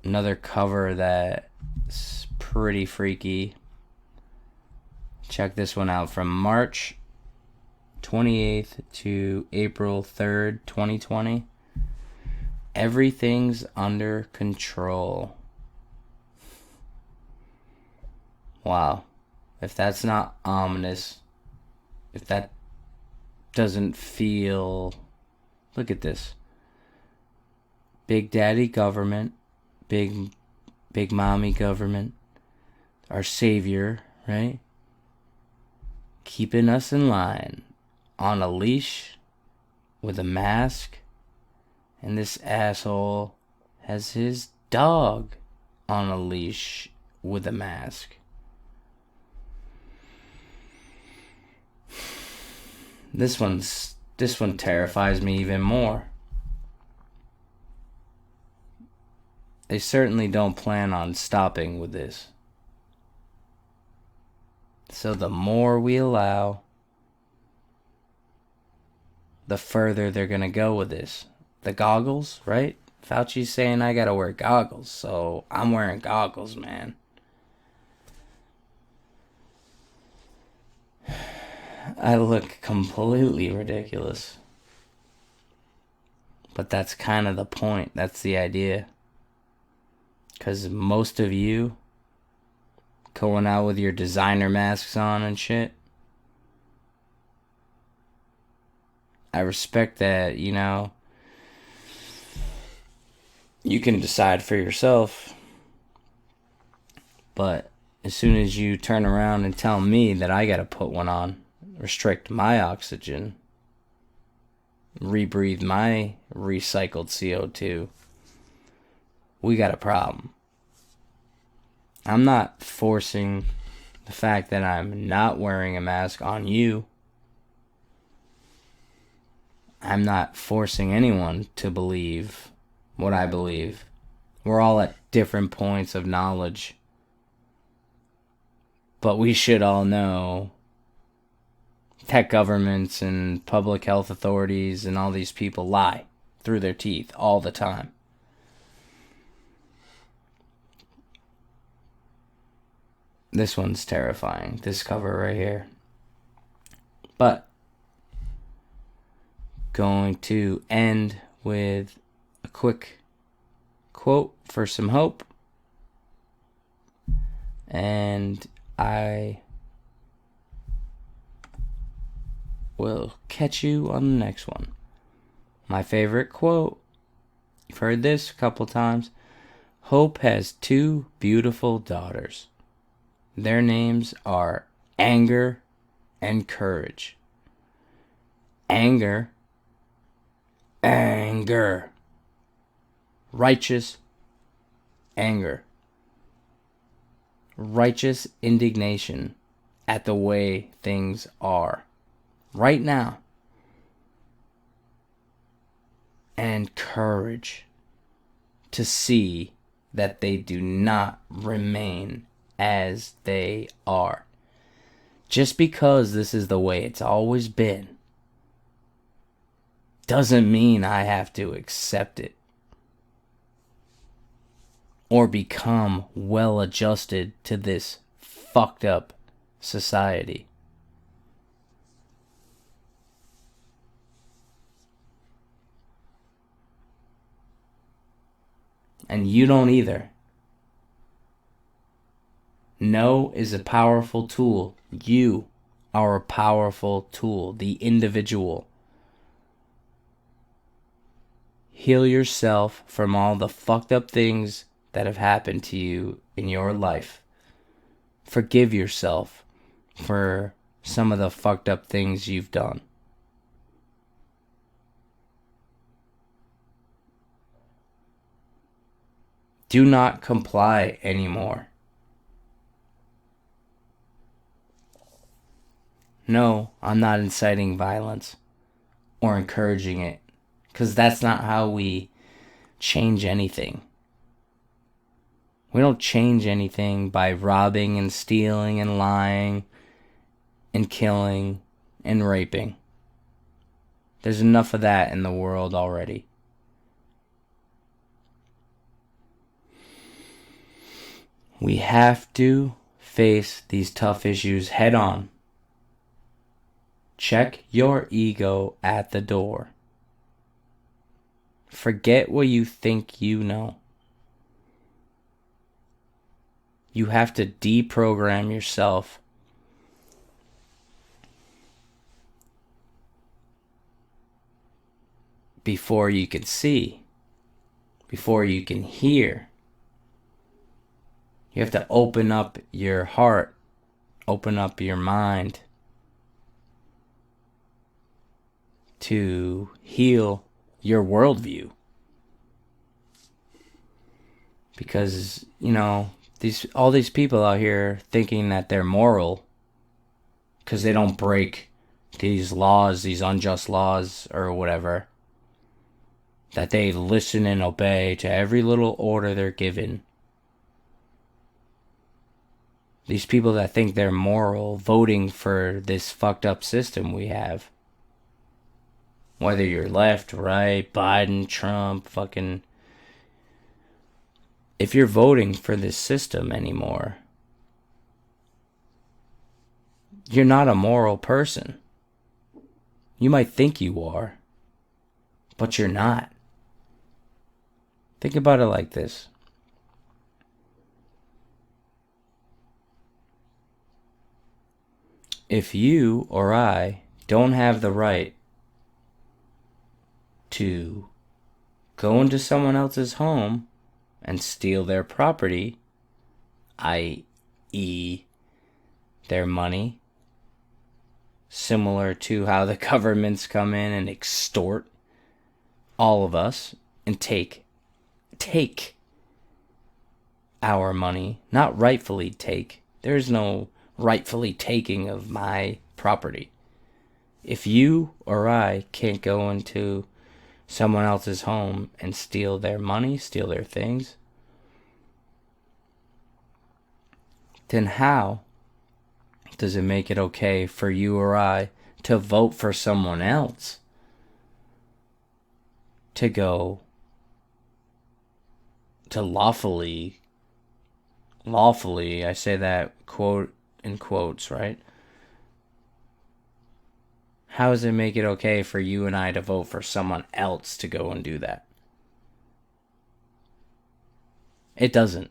another cover that's pretty freaky. Check this one out from March 28th to April 3rd, 2020. Everything's under control. Wow. If that's not ominous, if that doesn't feel... Look at this. Big Daddy government, Big Mommy government, our savior, right? Keeping us in line, on a leash, with a mask, and this asshole has his dog on a leash with a mask. This one terrifies me even more. They certainly don't plan on stopping with this. So the more we allow, the further they're gonna go with this. The goggles, right? Fauci's saying I gotta wear goggles, so I'm wearing goggles, man. I look completely ridiculous. But that's kind of the point. That's the idea. Because most of you going out with your designer masks on and shit, I respect that, you know. You can decide for yourself. But as soon as you turn around and tell me that I gotta put one on, restrict my oxygen, rebreathe my recycled CO2, we got a problem. I'm not forcing the fact that I'm not wearing a mask on you. I'm not forcing anyone to believe what I believe. We're all at different points of knowledge. But we should all know tech governments and public health authorities and all these people lie through their teeth all the time. This one's terrifying, this cover right here. But going to end with a quick quote for some hope. And I will catch you on the next one. My favorite quote, you've heard this a couple times. Hope has two beautiful daughters. Their names are anger and courage. Anger. Righteous anger. Righteous indignation at the way things are right now. And courage to see that they do not remain as they are. Just because this is the way it's always been doesn't mean I have to accept it or become well adjusted to this fucked up society. And you don't either. No is a powerful tool. You are a powerful tool. The individual. Heal yourself from all the fucked up things that have happened to you in your life. Forgive yourself for some of the fucked up things you've done. Do not comply anymore. No, I'm not inciting violence or encouraging it, because that's not how we change anything. We don't change anything by robbing and stealing and lying and killing and raping. There's enough of that in the world already. We have to face these tough issues head on. Check your ego at the door. Forget what you think you know. You have to deprogram yourself before you can see, before you can hear. You have to open up your heart, open up your mind to heal your worldview. Because, all these people out here thinking that they're moral because they don't break these laws, these unjust laws or whatever, that they listen and obey to every little order they're given. These people that think they're moral voting for this fucked up system we have. Whether you're left, right, Biden, Trump, fucking... If you're voting for this system anymore, you're not a moral person. You might think you are, but you're not. Think about it like this. If you or I don't have the right to go into someone else's home and steal their property, i.e. their money, similar to how the governments come in and extort all of us and take our money, not rightfully take. There's no rightfully taking of my property. If you or I can't go into someone else's home and steal their money, steal their things, then how does it make it okay for you or I to vote for someone else to go to lawfully, I say that quote in quotes, right? How does it make it okay for you and I to vote for someone else to go and do that? It doesn't.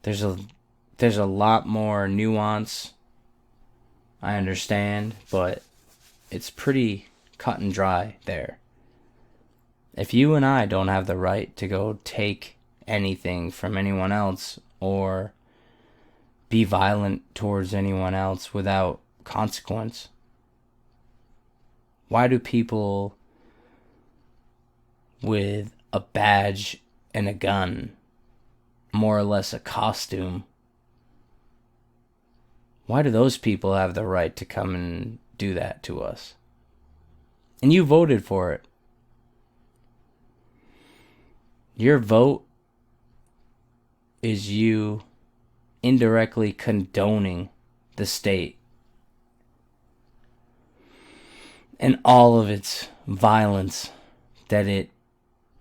There's a lot more nuance, I understand, but it's pretty cut and dry there. If you and I don't have the right to go take anything from anyone else or be violent towards anyone else without consequence, why do people with a badge and a gun, more or less a costume, why do those people have the right to come and do that to us? And you voted for it. Your vote is you indirectly condoning the state and all of its violence that it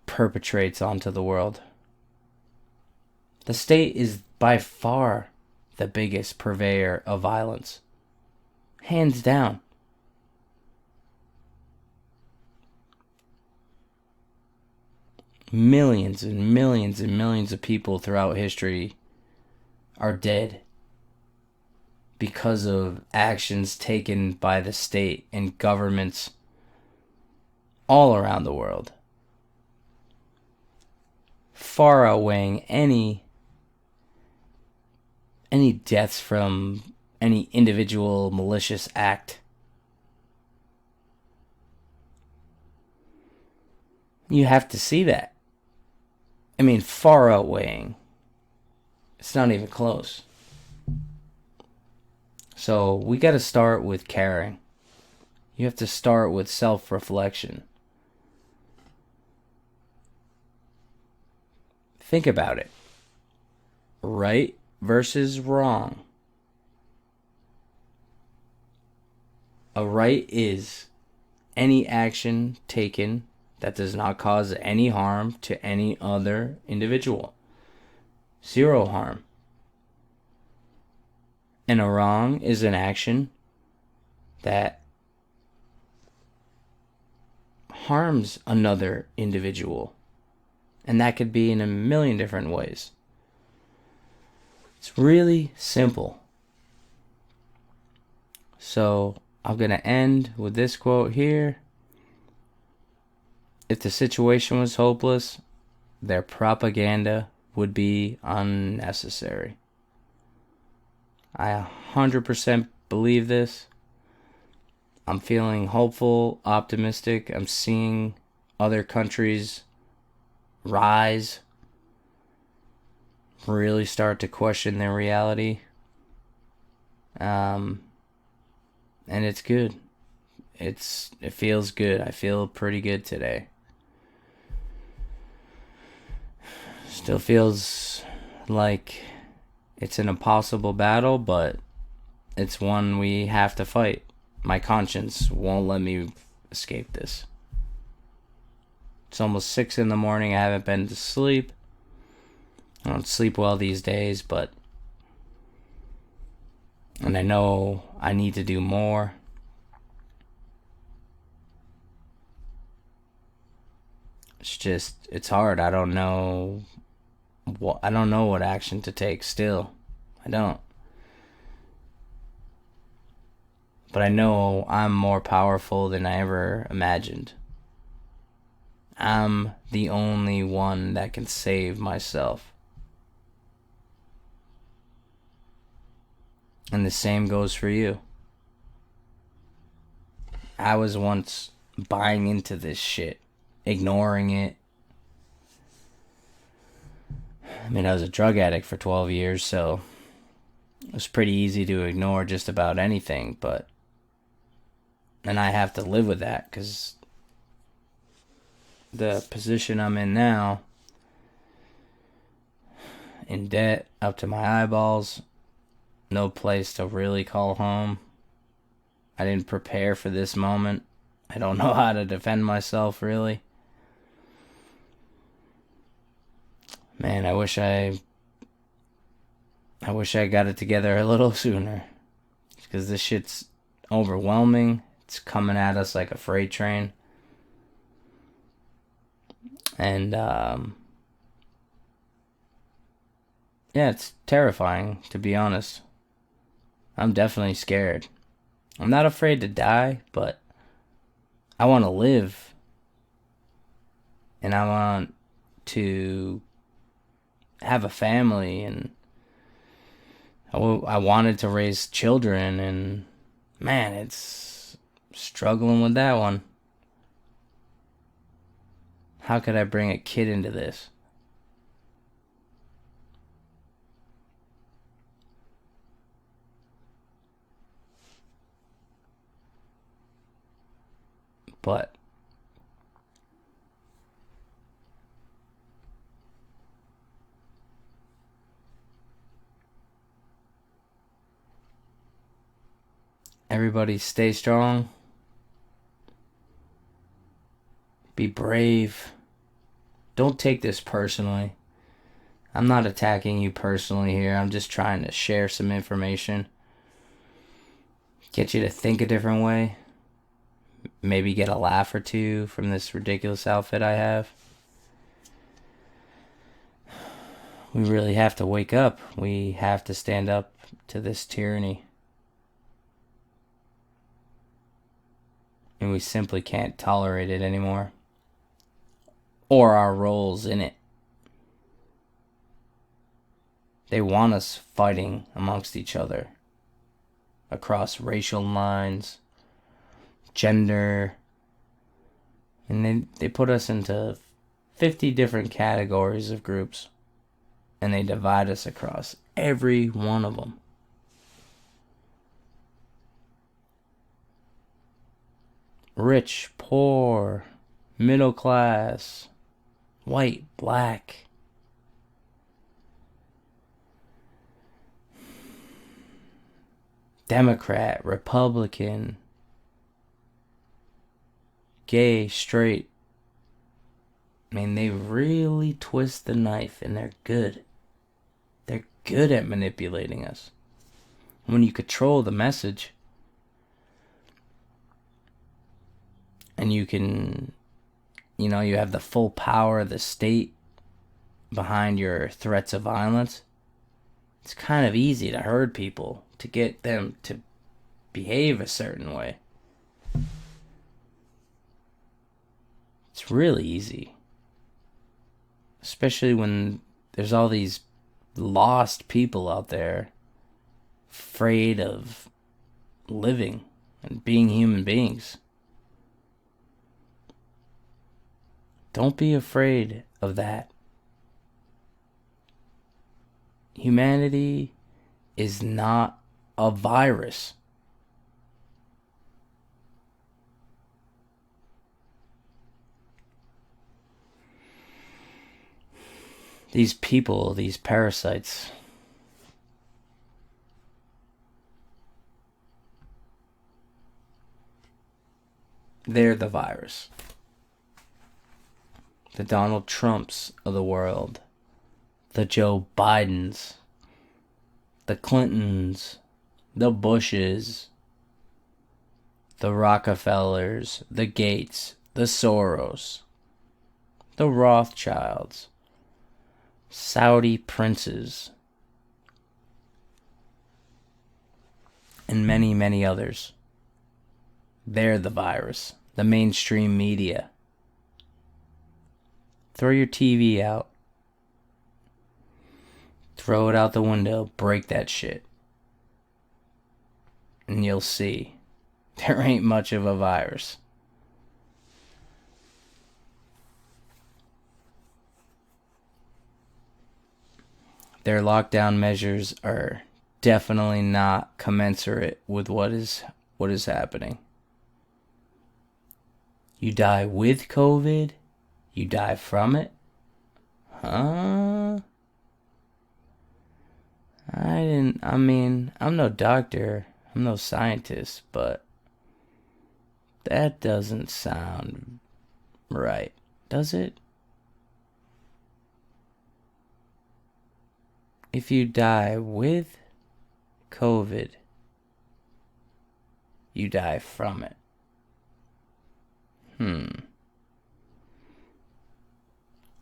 perpetrates onto the world. The state is by far the biggest purveyor of violence. Hands down. Millions and millions and millions of people throughout history are dead because of actions taken by the state and governments all around the world, far outweighing any deaths from any individual malicious act. You have to see that. I mean, far outweighing. It's not even close. So we got to start with caring. You have to start with self-reflection. Think about it. Right versus wrong. A right is any action taken that does not cause any harm to any other individual. Zero harm. And a wrong is an action that harms another individual. And that could be in a million different ways. It's really simple. So I'm going to end with this quote here. If the situation was hopeless, their propaganda would be unnecessary. I 100% believe this. I'm feeling hopeful, optimistic. I'm seeing other countries rise, really start to question their reality. And it's good. It feels good. I feel pretty good today. Still feels like it's an impossible battle, but it's one we have to fight. My conscience won't let me escape this. It's almost 6 in the morning. I haven't been to sleep. I don't sleep well these days, and I know I need to do more. It's hard. I don't know what action to take still. I don't. But I know I'm more powerful than I ever imagined. I'm the only one that can save myself. And the same goes for you. I was once buying into this shit, ignoring it. I mean, I was a drug addict for 12 years, so it was pretty easy to ignore just about anything, and I have to live with that because the position I'm in now, in debt up to my eyeballs, no place to really call home. I didn't prepare for this moment. I don't know how to defend myself, really. Man, I wish I got it together a little sooner, because this shit's overwhelming. It's coming at us like a freight train. And, yeah, it's terrifying, to be honest. I'm definitely scared. I'm not afraid to die, but I want to live. And I want to have a family, and I wanted to raise children, and man, it's struggling with that one. How could I bring a kid into this? But everybody stay strong. Be brave. Don't take this personally. I'm not attacking you personally here. I'm just trying to share some information. Get you to think a different way. Maybe get a laugh or two from this ridiculous outfit I have. We really have to wake up. We have to stand up to this tyranny. And we simply can't tolerate it anymore. Or our roles in it. They want us fighting amongst each other. Across racial lines, gender. And they put us into 50 different categories of groups. And they divide us across every one of them. Rich, poor, middle class, white, black. Democrat, Republican, gay, straight. I mean, they really twist the knife, and they're good. They're good at manipulating us. When you control the message, and you can, you have the full power of the state behind your threats of violence, it's kind of easy to herd people, to get them to behave a certain way. It's really easy. Especially when there's all these lost people out there afraid of living and being human beings. Don't be afraid of that. Humanity is not a virus. These people, these parasites, they're the virus. The Donald Trumps of the world, the Joe Bidens, the Clintons, the Bushes, the Rockefellers, the Gates, the Soros, the Rothschilds, Saudi princes, and many, many others. They're the virus. The mainstream media. Throw your TV out. Throw it out the window. Break that shit. And you'll see. There ain't much of a virus. Their lockdown measures are definitely not commensurate with what is happening. You die with COVID? You die from it? Huh? I'm no doctor, I'm no scientist, but that doesn't sound right, does it? If you die with COVID, you die from it.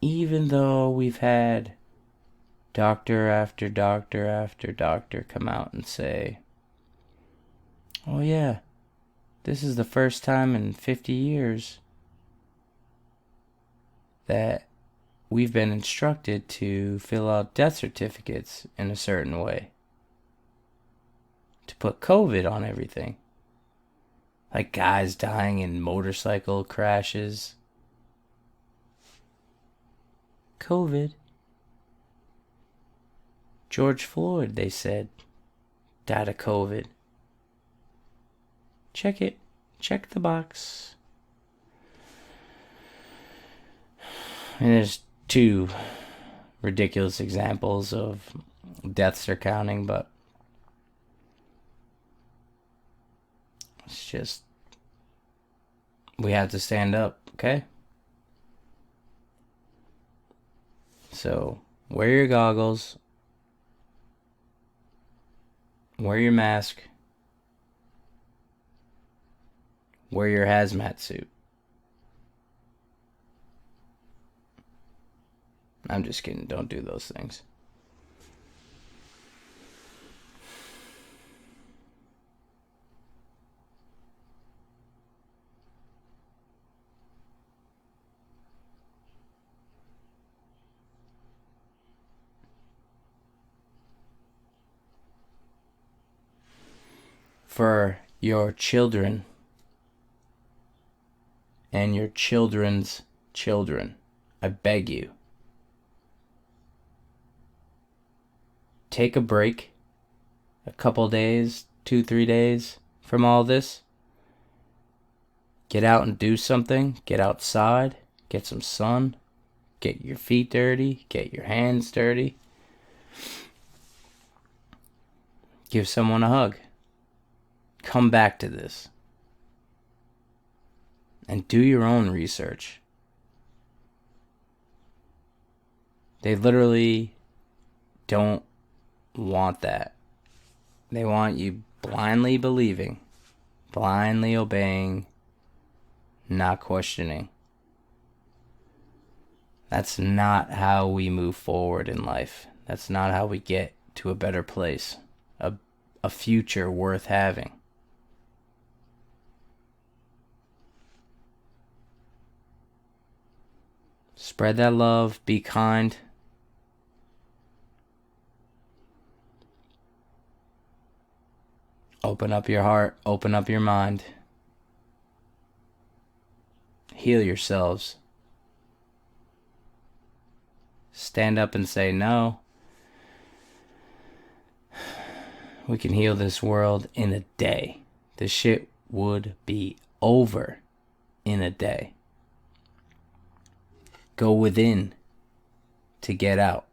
Even though we've had doctor after doctor after doctor come out and say, oh yeah, this is the first time in 50 years that we've been instructed to fill out death certificates in a certain way. To put COVID on everything. Like guys dying in motorcycle crashes. COVID. George Floyd, they said, died of COVID. Check it. Check the box. And there's two ridiculous examples of deaths they're counting, but it's just, we have to stand up, okay? So, wear your goggles, wear your mask, wear your hazmat suit. I'm just kidding, don't do those things. For your children and your children's children, I beg you, take a break, a couple days, 2-3 days from all this. Get out and do something. Get outside, get some sun, get your feet dirty, get your hands dirty. Give someone a hug. Come back to this. And do your own research. They literally don't want that. They want you blindly believing, blindly obeying, not questioning. That's not how we move forward in life. That's not how we get to a better place, a future worth having. Spread that love, be kind. Open up your heart, open up your mind. Heal yourselves. Stand up and say, no, we can heal this world in a day. This shit would be over in a day. Go within to get out.